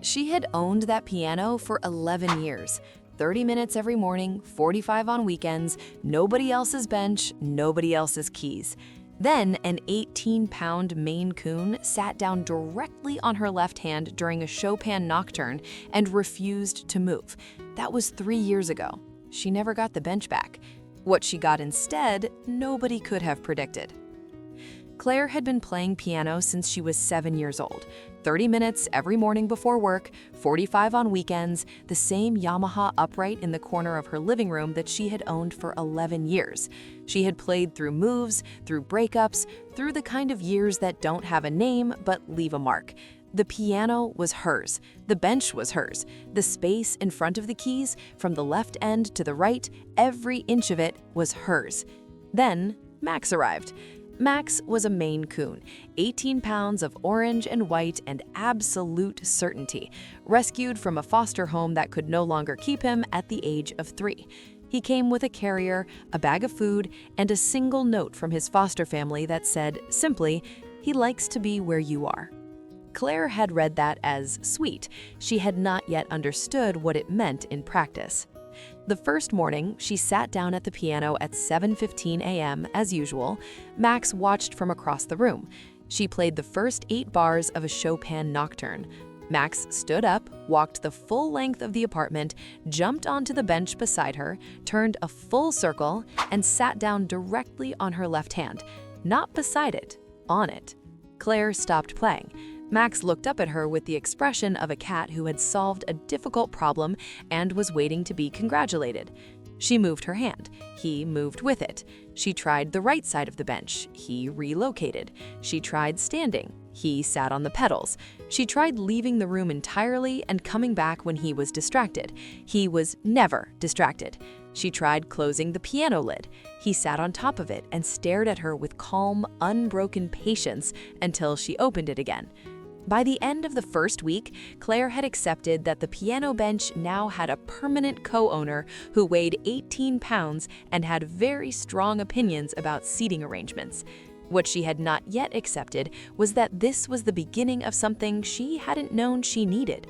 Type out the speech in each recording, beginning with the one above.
She had owned that piano for 11 years. 30 minutes every morning, 45 on weekends, nobody else's bench, nobody else's keys. Then an 18-pound Maine Coon sat down directly on her left hand during a Chopin nocturne and refused to move. That was 3 years ago. She never got the bench back. What she got instead, nobody could have predicted. Claire had been playing piano since she was 7 years old. 30 minutes every morning before work, 45 on weekends, the same Yamaha upright in the corner of her living room that she had owned for 11 years. She had played through moves, through breakups, through the kind of years that don't have a name but leave a mark. The piano was hers. The bench was hers. The space in front of the keys, from the left end to the right, every inch of it was hers. Then Max arrived. Max was a Maine Coon, 18 pounds of orange and white and absolute certainty, rescued from a foster home that could no longer keep him at the age of 3. He came with a carrier, a bag of food, and a single note from his foster family that said, simply, "He likes to be where you are." Claire had read that as sweet. She had not yet understood what it meant in practice. The first morning, she sat down at the piano at 7:15 a.m. as usual. Max watched from across the room. She played the first 8 bars of a Chopin nocturne. Max stood up, walked the full length of the apartment, jumped onto the bench beside her, turned a full circle, and sat down directly on her left hand. Not beside it, on it. Claire stopped playing. Max looked up at her with the expression of a cat who had solved a difficult problem and was waiting to be congratulated. She moved her hand. He moved with it. She tried the right side of the bench. He relocated. She tried standing. He sat on the pedals. She tried leaving the room entirely and coming back when he was distracted. He was never distracted. She tried closing the piano lid. He sat on top of it and stared at her with calm, unbroken patience until she opened it again. By the end of the first week, Claire had accepted that the piano bench now had a permanent co-owner who weighed 18 pounds and had very strong opinions about seating arrangements. What she had not yet accepted was that this was the beginning of something she hadn't known she needed.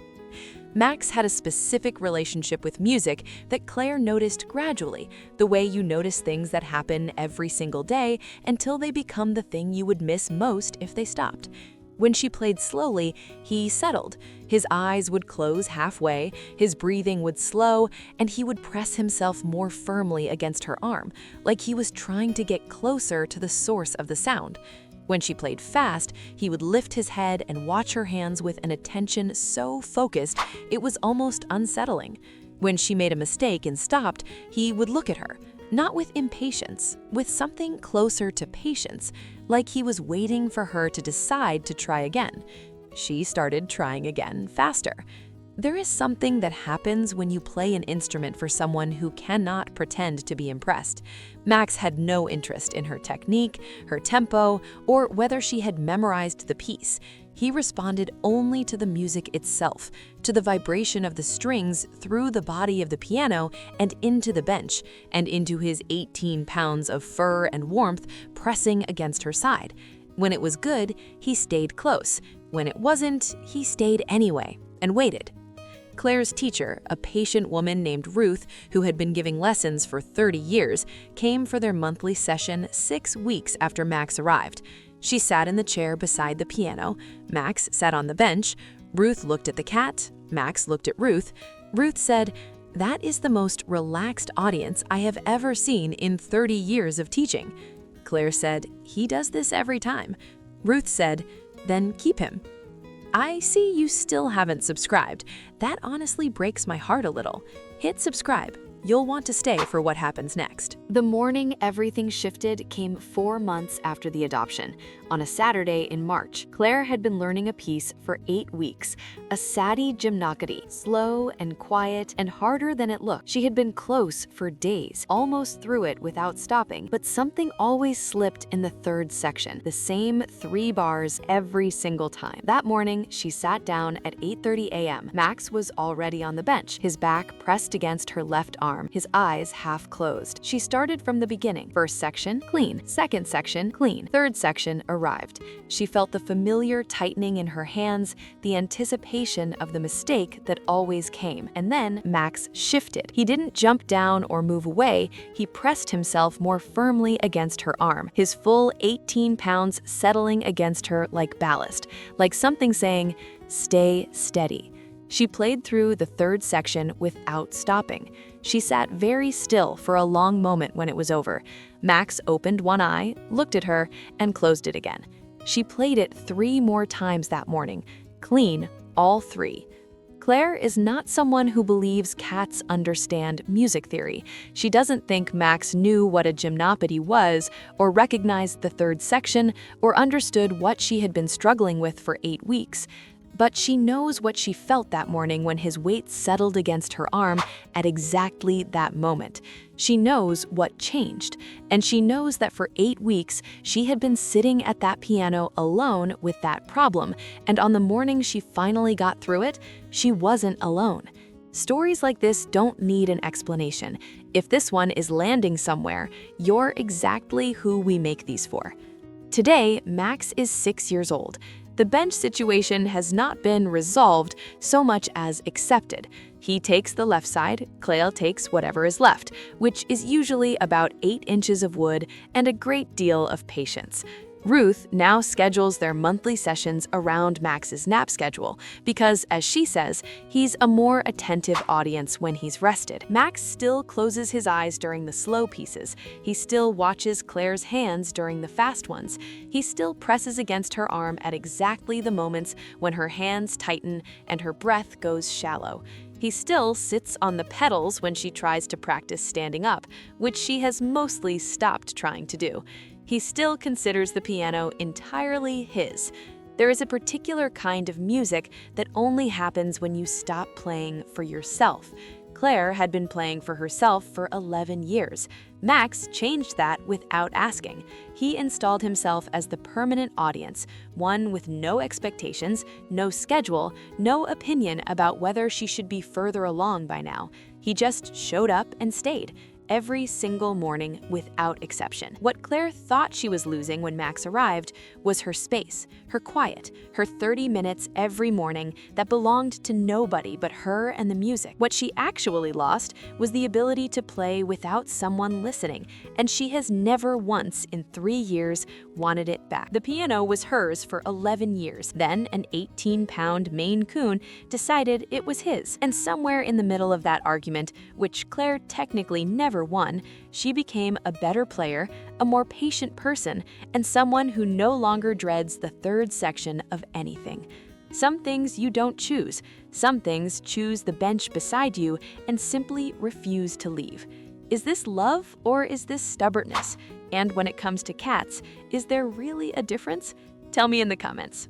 Max had a specific relationship with music that Claire noticed gradually, the way you notice things that happen every single day until they become the thing you would miss most if they stopped. When she played slowly, he settled. His eyes would close halfway, his breathing would slow, and he would press himself more firmly against her arm, like he was trying to get closer to the source of the sound. When she played fast, he would lift his head and watch her hands with an attention so focused it was almost unsettling. When she made a mistake and stopped, he would look at her. Not with impatience, with something closer to patience, like he was waiting for her to decide to try again. She started trying again, faster. There is something that happens when you play an instrument for someone who cannot pretend to be impressed. Max had no interest in her technique, her tempo, or whether she had memorized the piece. He responded only to the music itself, to the vibration of the strings through the body of the piano and into the bench, and into his 18 pounds of fur and warmth pressing against her side. When it was good, he stayed close. When it wasn't, he stayed anyway and waited. Claire's teacher, a patient woman named Ruth, who had been giving lessons for 30 years, came for their monthly session 6 weeks after Max arrived. She sat in the chair beside the piano. Max sat on the bench. Ruth looked at the cat. Max looked at Ruth. Ruth said, "That is the most relaxed audience I have ever seen in 30 years of teaching." Claire said, "He does this every time." Ruth said, "Then keep him." I see you still haven't subscribed. That honestly breaks my heart a little. Hit subscribe. You'll want to stay for what happens next. The morning everything shifted came 4 months after the adoption. On a Saturday in March, Claire had been learning a piece for 8 weeks, a Sadi gymnacody, slow and quiet and harder than it looked. She had been close for days, almost through it without stopping, but something always slipped in the 3rd section, the same 3 bars every single time. That morning, she sat down at 8:30 a.m. Max was already on the bench, his back pressed pressed against her left arm, his eyes half closed. She started from the beginning. First section, clean. Second section, clean. Third section arrived. She felt the familiar tightening in her hands, the anticipation of the mistake that always came. And then Max shifted. He didn't jump down or move away, he pressed himself more firmly against her arm, his full 18 pounds settling against her like ballast, like something saying, "Stay steady." She played through the third section without stopping. She sat very still for a long moment when it was over. Max opened one eye, looked at her, and closed it again. She played it 3 more times that morning, clean, all 3. Claire is not someone who believes cats understand music theory. She doesn't think Max knew what a gymnopedy was, or recognized the third section, or understood what she had been struggling with for 8 weeks. But she knows what she felt that morning when his weight settled against her arm at exactly that moment. She knows what changed, and she knows that for 8 weeks she had been sitting at that piano alone with that problem, and on the morning she finally got through it, she wasn't alone. Stories like this don't need an explanation. If this one is landing somewhere, you're exactly who we make these for. Today, Max is 6 years old. The bench situation has not been resolved so much as accepted. He takes the left side, Claire takes whatever is left, which is usually about 8 inches of wood and a great deal of patience. Ruth now schedules their monthly sessions around Max's nap schedule because, as she says, he's a more attentive audience when he's rested. Max still closes his eyes during the slow pieces. He still watches Claire's hands during the fast ones. He still presses against her arm at exactly the moments when her hands tighten and her breath goes shallow. He still sits on the pedals when she tries to practice standing up, which she has mostly stopped trying to do. He still considers the piano entirely his. There is a particular kind of music that only happens when you stop playing for yourself. Claire had been playing for herself for 11 years. Max changed that without asking. He installed himself as the permanent audience, one with no expectations, no schedule, no opinion about whether she should be further along by now. He just showed up and stayed. Every single morning without exception. What Claire thought she was losing when Max arrived was her space, her quiet, her 30 minutes every morning that belonged to nobody but her and the music. What she actually lost was the ability to play without someone listening, and she has never once in 3 years wanted it back. The piano was hers for 11 years. Then an 18-pound Maine Coon decided it was his. And somewhere in the middle of that argument, which Claire technically never won, she became a better player, a more patient person, and someone who no longer dreads the third section of anything. Some things you don't choose. Some things choose the bench beside you and simply refuse to leave. Is this love or is this stubbornness? And when it comes to cats, is there really a difference? Tell me in the comments.